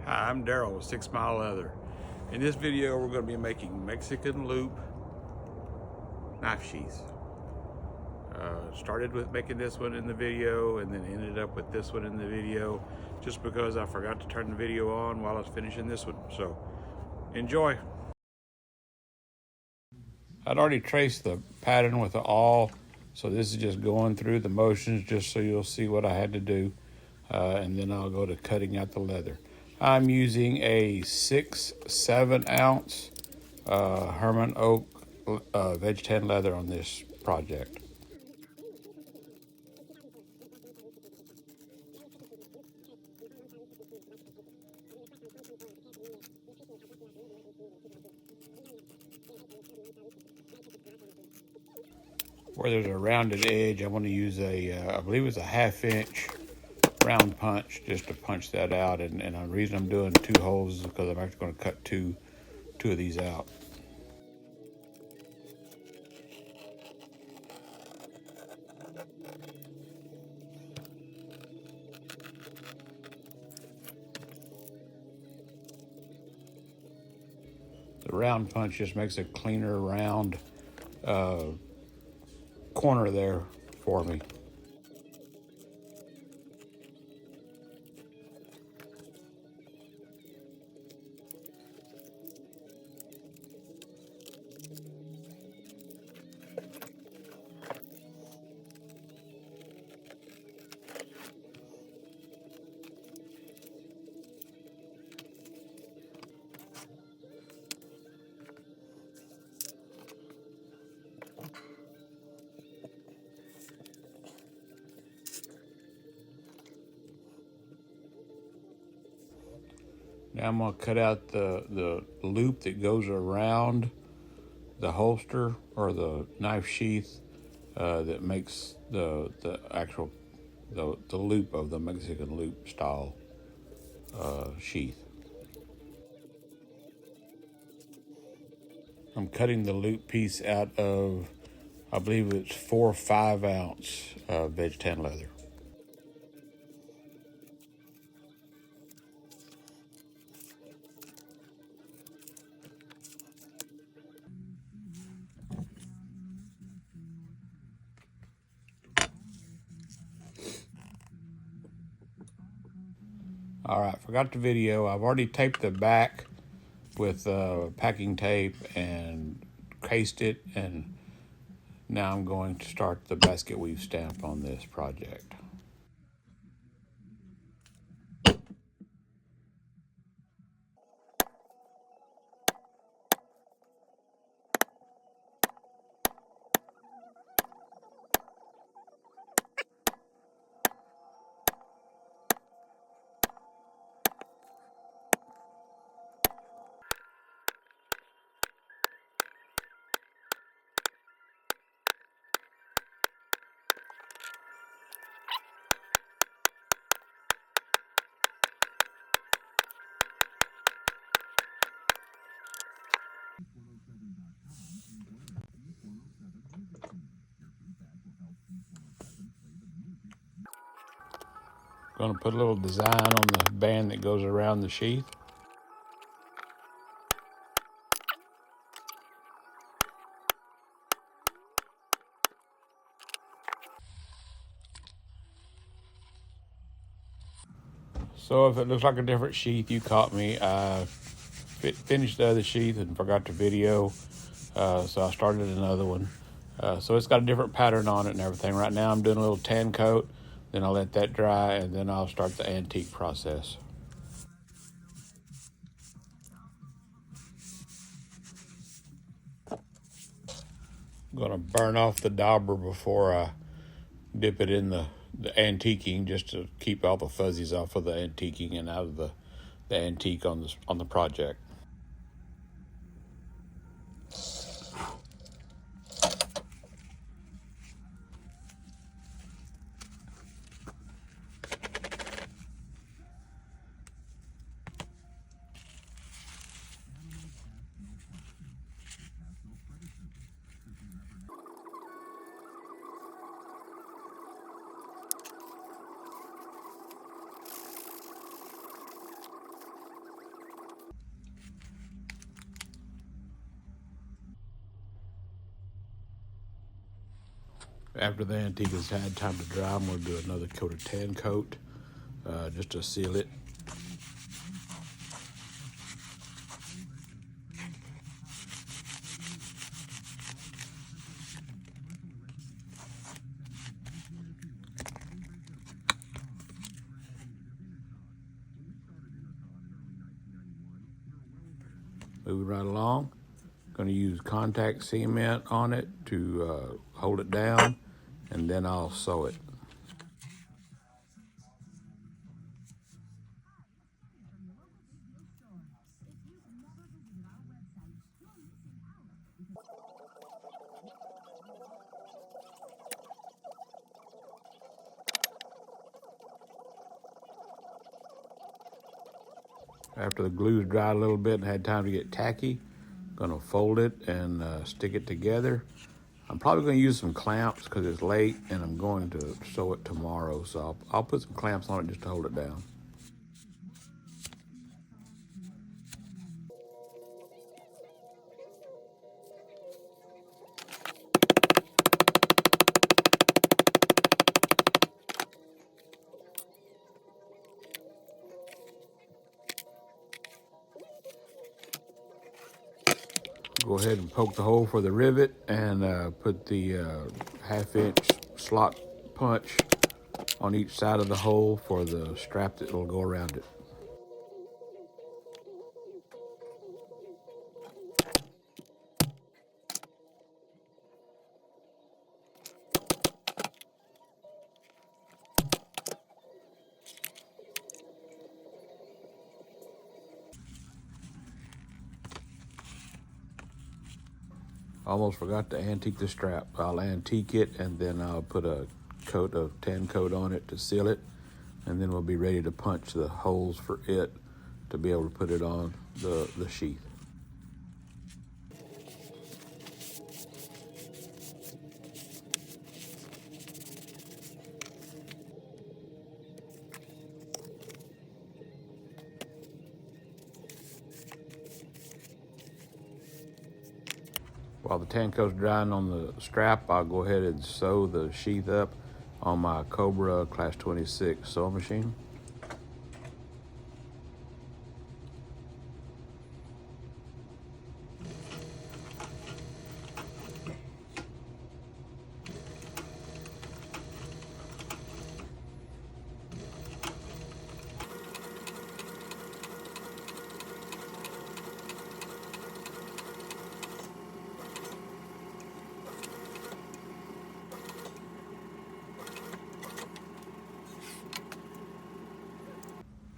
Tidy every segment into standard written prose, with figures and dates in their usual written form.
Hi, I'm Daryl with 6 Mile Leather. In this video, we're going to be making Mexican loop knife sheaths. Started with making this one in the video and then ended up with this one in the video just because I forgot to turn the video on while I was finishing this one. So, enjoy. I'd already traced the pattern with the awl, so this is just going through the motions just so you'll see what I had to do. And then I'll go to cutting out the leather. I'm using a 6-7 ounce Herman Oak veg tan leather on this project. Where there's a rounded edge, I want to use I believe it's a 1/2 inch round punch just to punch that out. And the reason I'm doing 2 holes is because I'm actually going to cut two of these out. The round punch just makes a cleaner round corner there for me. Now I'm going to cut out the loop that goes around the holster or the knife sheath that makes the actual the loop of the Mexican loop style sheath. I'm cutting the loop piece out of, I believe it's 4 5 ounce veg tan leather. All right, forgot the video. I've already taped the back with packing tape and cased it, and now I'm going to start the basket weave stamp on this project. Going to put a little design on the band that goes around the sheath. So if it looks like a different sheath, you caught me. I finished the other sheath and forgot to video, so I started another one. So it's got a different pattern on it and everything. Right now I'm doing a little tan coat, then I'll let that dry, and then I'll start the antique process. I'm gonna burn off the dauber before I dip it in the antiquing, just to keep all the fuzzies off of the antiquing and out of the antique on the project. After the antique has had time to dry, I'm going to do another coat of tan coat just to seal it. Moving right along. Going to use contact cement on it to hold it down, and then I'll sew it. After the glue's dried a little bit and had time to get tacky, I'm going to fold it and stick it together. I'm probably going to use some clamps because it's late and I'm going to sew it tomorrow. So I'll put some clamps on it just to hold it down. Go ahead and poke the hole for the rivet and put the 1/2 inch slot punch on each side of the hole for the strap that will go around it. Almost forgot to antique the strap. I'll antique it and then I'll put a coat of tan coat on it to seal it, and then we'll be ready to punch the holes for it to be able to put it on the sheath. While the tan coat's drying on the strap, I'll go ahead and sew the sheath up on my Cobra Class 26 sewing machine.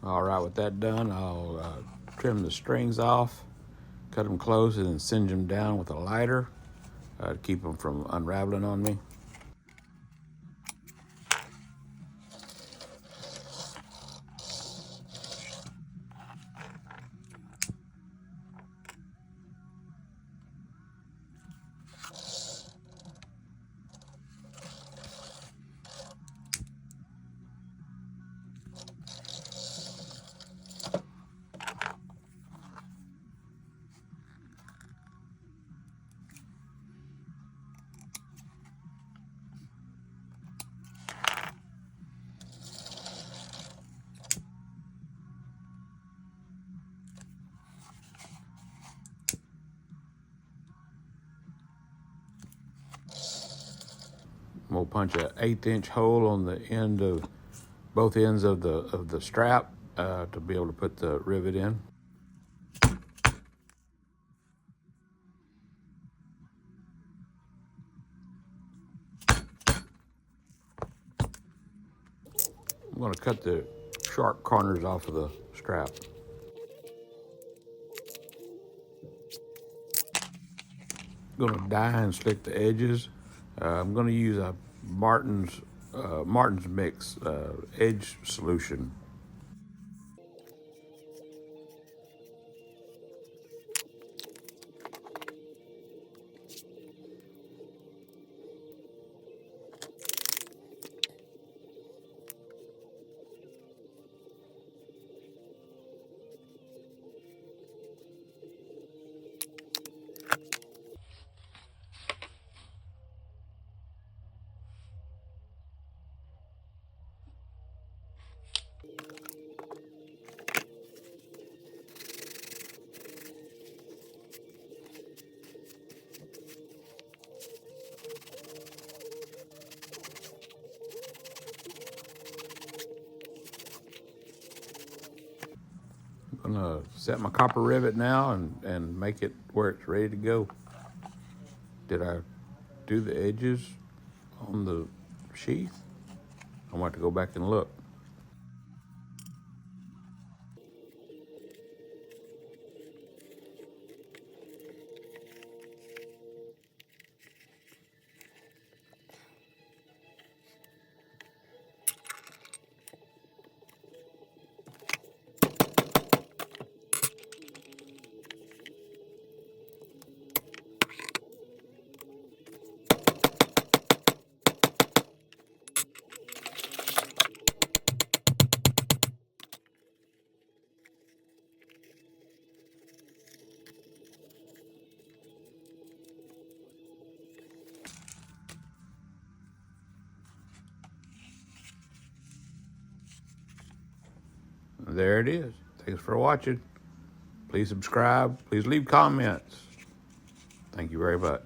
All right, with that done, I'll trim the strings off, cut them close, and then singe them down with a lighter to keep them from unraveling on me. We'll punch an 1/8 inch hole on the end of both ends of the strap to be able to put the rivet in. I'm going to cut the sharp corners off of the strap. I'm going to dye and slick the edges. I'm going to use a Martin's Mix edge solution. I'm gonna set my copper rivet now and make it where it's ready to go. Did I do the edges on the sheath? I want to go back and look. There it is. Thanks for watching. Please subscribe. Please leave comments. Thank you very much.